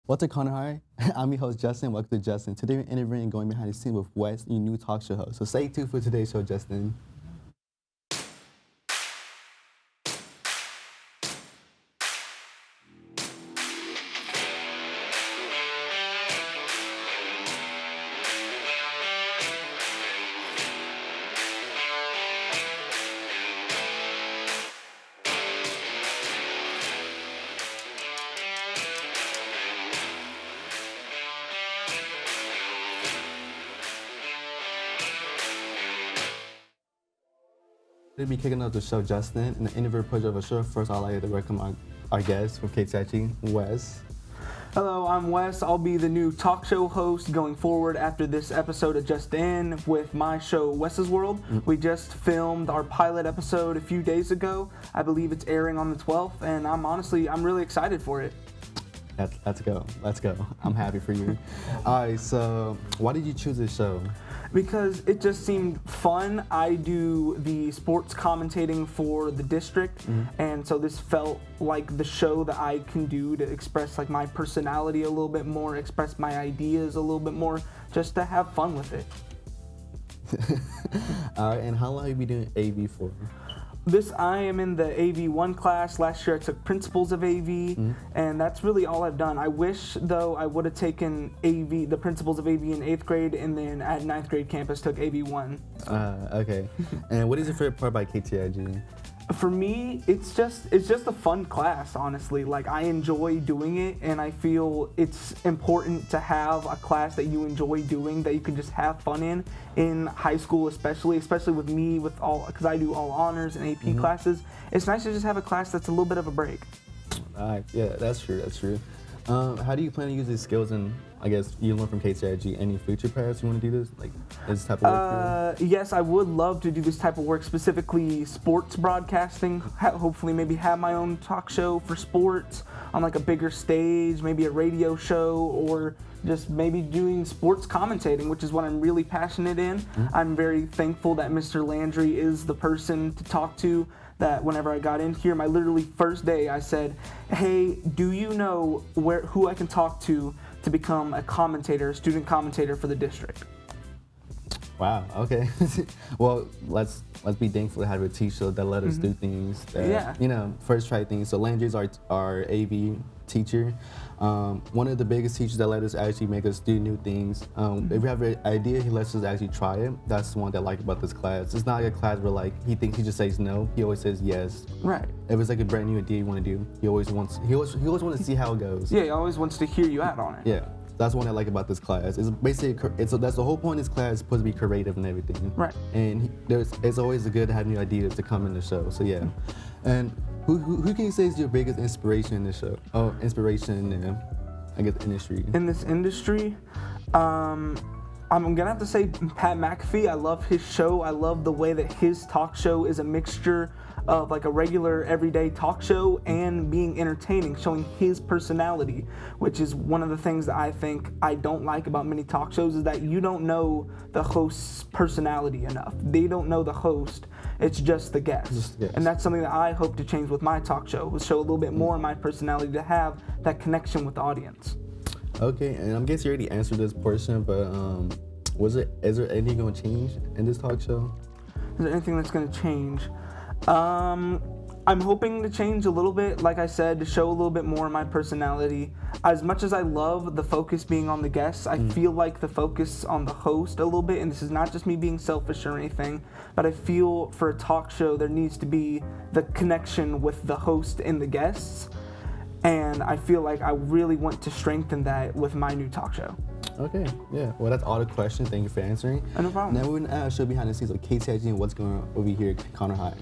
What's up, Connor? Hi. I'm your host, Justin. Welcome to Justin. Today we're interviewing and going behind the scenes with Wes, your new talk show host. So stay tuned for today's show, Justin. We'll be kicking off the show, Justin. In the interview portion of the show, first I'd like to welcome our guest from KTIG, Wes. Hello, I'm Wes. I'll be the new talk show host going forward after this episode of Just In with my show, Wes's World. We just filmed our pilot episode a few days ago. I believe it's airing on the 12th, and I'm really excited for it. Let's go. I'm happy for you. All right, so why did you choose this show? Because it just seemed fun. I do the sports commentating for the district, and so this felt like the show that I can do to express like my personality a little bit more, express my ideas a little bit more, just to have fun with it. All right, and how long have you been doing AV for? I am in the AV1 class. Last year I took Principles of AV, and that's really all I've done. I wish, though, I would have taken the Principles of AV in 8th grade, and then at 9th grade campus took AV1. Okay. And what is your favorite part about KTIG? For me, it's just a fun class, honestly. Like, I enjoy doing it, and I feel it's important to have a class that you enjoy doing, that you can just have fun in high school, especially with me, because I do all honors and AP classes. It's nice to just have a class that's a little bit of a break. Yeah, that's true. How do you plan to use these skills and I guess you learn from KTIG? Any future paths you want to do this? Like this type of work? Yes, I would love to do this type of work, specifically sports broadcasting. Hopefully maybe have my own talk show for sports on like a bigger stage, maybe a radio show, or just maybe doing sports commentating, which is what I'm really passionate in. I'm very thankful that Mr. Landry is the person to talk to. That whenever I got in here, my literally first day, I said, "Hey, do you know who I can talk to become a student commentator for the district?" Wow. Okay. Well, let's be thankful to have a teacher that let us do things. That, first try things. So Landry's our AV teacher. One of the biggest teachers that let us actually make us do new things. If we have an idea, he lets us actually try it. That's the one that I like about this class. It's not like a class where like he thinks he just says no. He always says yes. Right. If it's like a brand new idea you want to do, he always wants to see how it goes. Yeah, he always wants to hear you out on it. Yeah. That's one I like about this class. It's basically that's the whole point of this class is supposed to be creative and everything. Right. And it's always good to have new ideas to come in the show. So yeah. And who can you say is your biggest inspiration in this show? Oh, inspiration in I guess industry. In this industry, I'm gonna have to say Pat McAfee. I love his show. I love the way that his talk show is a mixture of like a regular everyday talk show and being entertaining, showing his personality, which is one of the things that I think I don't like about many talk shows, is that you don't know the host's personality enough. They don't know the host. It's just the guest. And that's something that I hope to change with my talk show, is show a little bit more of my personality, to have that connection with the audience. Okay, and I guess you already answered this portion, but is there anything going to change in this talk show? Is there anything that's going to change? I'm hoping to change a little bit, like I said, to show a little bit more of my personality. As much as I love the focus being on the guests, I feel like the focus on the host a little bit, and this is not just me being selfish or anything, but I feel for a talk show there needs to be the connection with the host and the guests, and I feel like I really want to strengthen that with my new talk show. Okay, yeah. Well, that's all the questions. Thank you for answering. No problem. Now we're going to show behind the scenes of KTIG and what's going on over here at Connor High.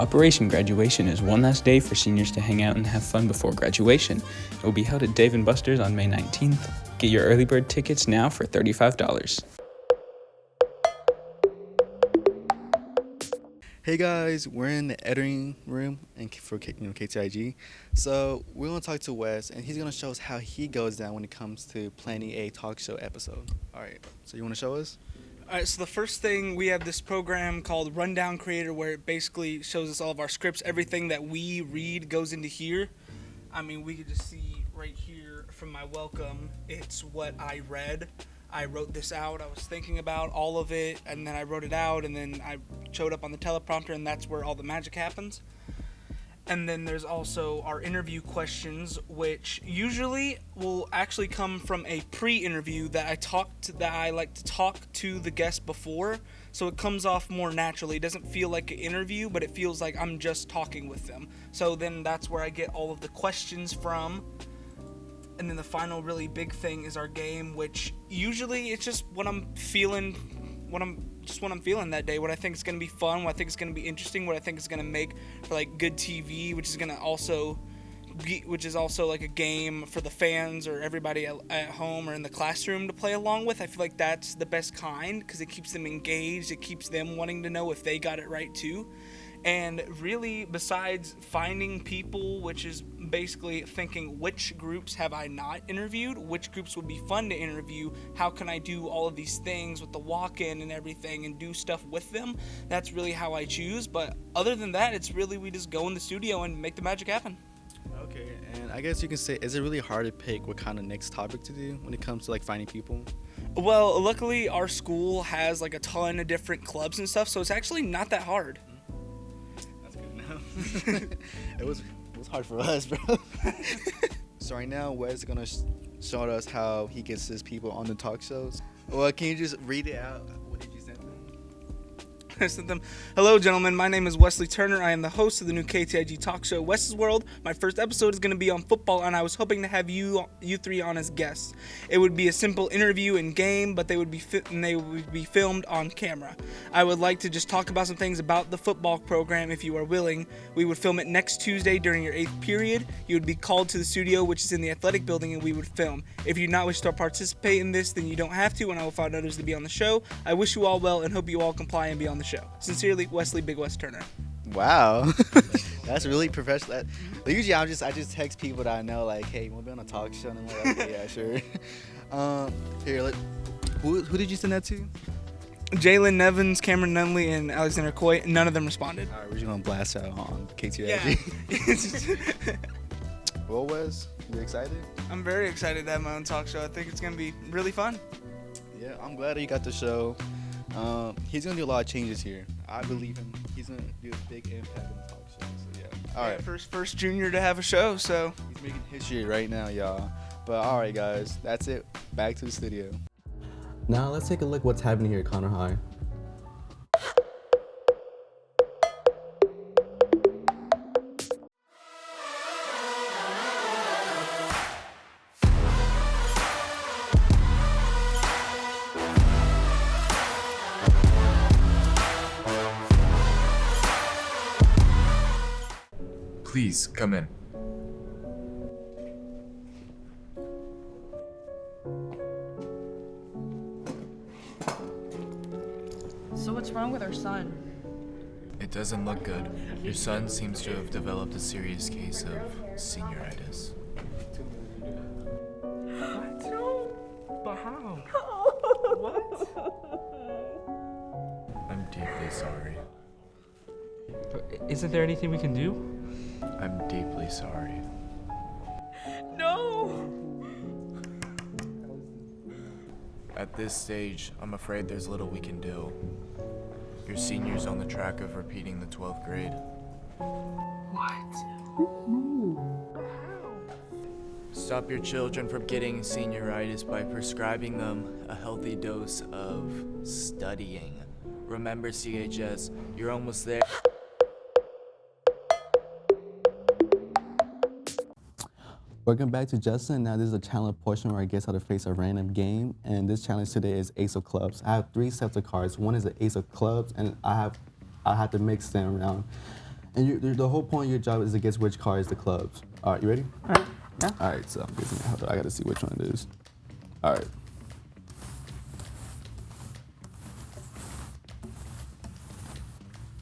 Operation Graduation is one last day for seniors to hang out and have fun before graduation. It will be held at Dave & Buster's on May 19th. Get your early bird tickets now for $35. Hey guys, we're in the editing room for KTIG. So we're gonna talk to Wes, and he's gonna show us how he goes down when it comes to planning a talk show episode. All right, so you wanna show us? All right, so the first thing, we have this program called Rundown Creator, where it basically shows us all of our scripts. Everything that we read goes into here. I mean, we could just see right here from my welcome, it's what I read. I wrote this out. I was thinking about all of it, and then I wrote it out, and then I showed up on the teleprompter, and that's where all the magic happens. And then there's also our interview questions, which usually will actually come from a pre-interview that I like to talk to the guest before, so it comes off more naturally. It doesn't feel like an interview, but it feels like I'm just talking with them. So then that's where I get all of the questions from. And then the final really big thing is our game, which usually it's just what I'm feeling, what I'm feeling that day, what I think is going to be fun, what I think is going to be interesting, what I think is going to make for like good TV, which is also like a game for the fans or everybody at home or in the classroom to play along with. I feel like that's the best kind because it keeps them engaged. It keeps them wanting to know if they got it right too. And really, besides finding people, which is basically thinking which groups have I not interviewed, which groups would be fun to interview, how can I do all of these things with the walk-in and everything and do stuff with them, that's really how I choose. But other than that, it's really we just go in the studio and make the magic happen. Okay, and I guess you can say, is it really hard to pick what kind of next topic to do when it comes to like finding people? Well, luckily our school has like a ton of different clubs and stuff, so it's actually not that hard. It was hard for us, bro. So right now, Wes is gonna show us how he gets his people on the talk shows. Well, can you just read it out? What did you send them? I sent them, "Hello, gentlemen. My name is Wesley Turner. I am the host of the new KTIG talk show, Wes's World. My first episode is going to be on football, and I was hoping to have you three on as guests. It would be a simple interview and game, but they would be filmed on camera. I would like to just talk about some things about the football program if you are willing. We would film it next Tuesday during your 8th period. You would be called to the studio, which is in the athletic building, and we would film. If you do not wish to participate in this, then you don't have to, and I will find others to be on the show. I wish you all well and hope you all comply and be on the show. Sincerely, Wesley Big West Turner." Wow, that's really professional. Usually, I just text people that I know, like, "Hey, you want to be on a talk show?" And I'm like, "Okay, yeah, sure." Here, who did you send that to? Jalen Nevins, Cameron Nunley, and Alexander Coy. None of them responded. All right, we're just gonna blast out on KTIG. Yeah. Well, Wes, you excited? I'm very excited to have my own talk show. I think it's gonna be really fun. Yeah, I'm glad that you got the show. He's gonna do a lot of changes here. I believe him. He's gonna do a big impact in the talk show. So yeah. All right. First junior to have a show, so he's making history right now, y'all. But all right, guys, that's it. Back to the studio. Now let's take a look what's happening here at Connor High. Please, come in. So what's wrong with our son? It doesn't look good. Your son seems to have developed a serious case of senioritis. But how? What? I'm deeply sorry. Isn't there anything we can do? I'm deeply sorry. No! At this stage, I'm afraid there's little we can do. Your senior's on the track of repeating the 12th grade. What? Stop your children from getting senioritis by prescribing them a healthy dose of studying. Remember, CHS, you're almost there. Welcome back to Justin. Now this is a challenge portion where I guess how to face a random game, and this challenge today is Ace of Clubs. I have 3 sets of cards. One is the Ace of Clubs, and I have to mix them around. And the whole point of your job is to guess which car is the club's. All right, you ready? All right. Yeah. All right, so I'm guessing. Hold on, I gotta see which one it is. All right.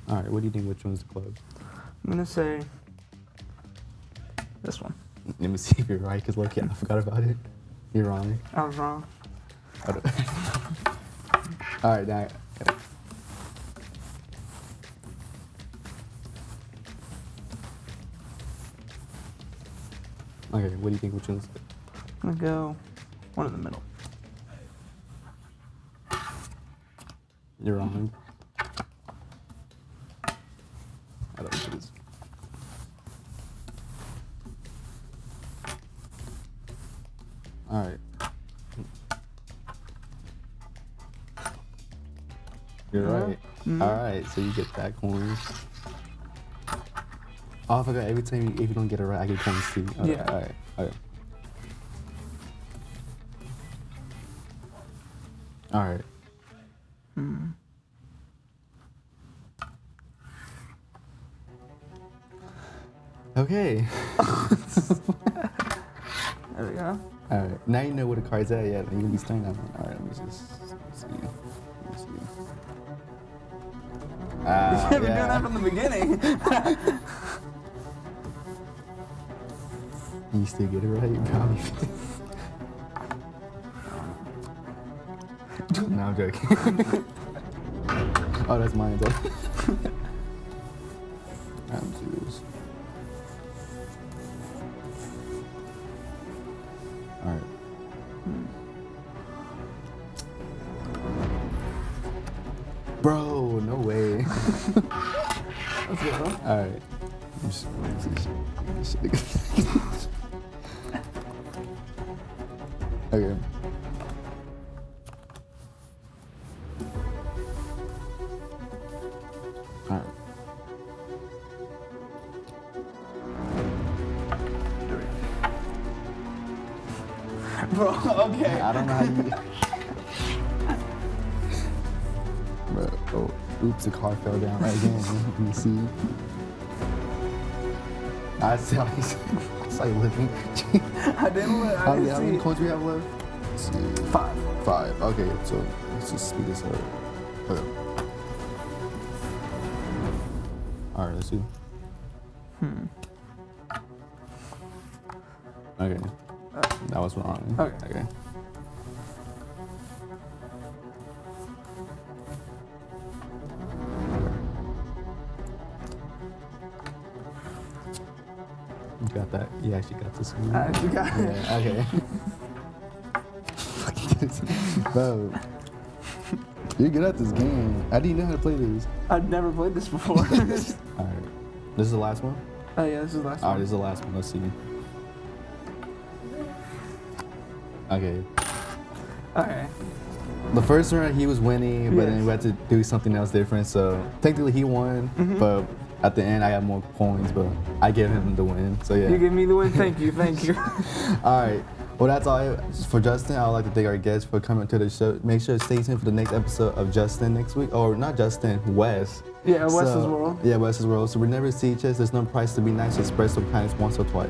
All right, what do you think? Which one's the club? I'm gonna say this one. Let me see if you're right, because look, I forgot about it. You're wrong. I was wrong. All right, now. Okay, what do you think? Which one's? I'm gonna go one in the middle. You're wrong. I don't think it's. All right. You're right. Mhm. All right, so you get that coin. Oh, I forgot. Every time if you don't get it right, I get coins too. Okay, Yeah. All right. Okay. All right. Okay. There we go. All right. Now you know where the card's at. Yeah, you're gonna be staring at one. All right. Let me see. Let me see. Yeah, we're doing that from the beginning. You still get it right, probably. No, I'm joking. Oh, that's mine though. I'm serious. All right. Bro, no way. Let's go. All right. Okay. All right. Bro, okay. I don't know how you. Bro, oh, oops, the car fell down again. You see? I saw it's like living. I didn't look. I How didn't many see. coins we have left? Let's see. 5. 5. Okay, so let's just speed this up. Okay. All right, let's see. Okay. That was wrong. Okay. You got that? You actually got this one. I actually got it. Yeah, okay. Bro, you're good at this game. How do you know how to play these? I've never played this before. All right. This is the last one? Oh yeah, this is the last All right, one. this is the last one. Let's see. Okay. Okay. The first round he was winning, but then Yes. we had to do something else different. So technically he won, but at the end I got more points, but I gave him the win. So yeah. You give me the win. Thank you. Thank you. All right. Well, that's all for Justin. I would like to thank our guests for coming to the show. Make sure to stay tuned for the next episode of Justin next week. Or not Justin, Wes. Yeah, Wes's World. Yeah, Wes's World. So we never see each other. There's no price to be nice. Express some kindness once or twice.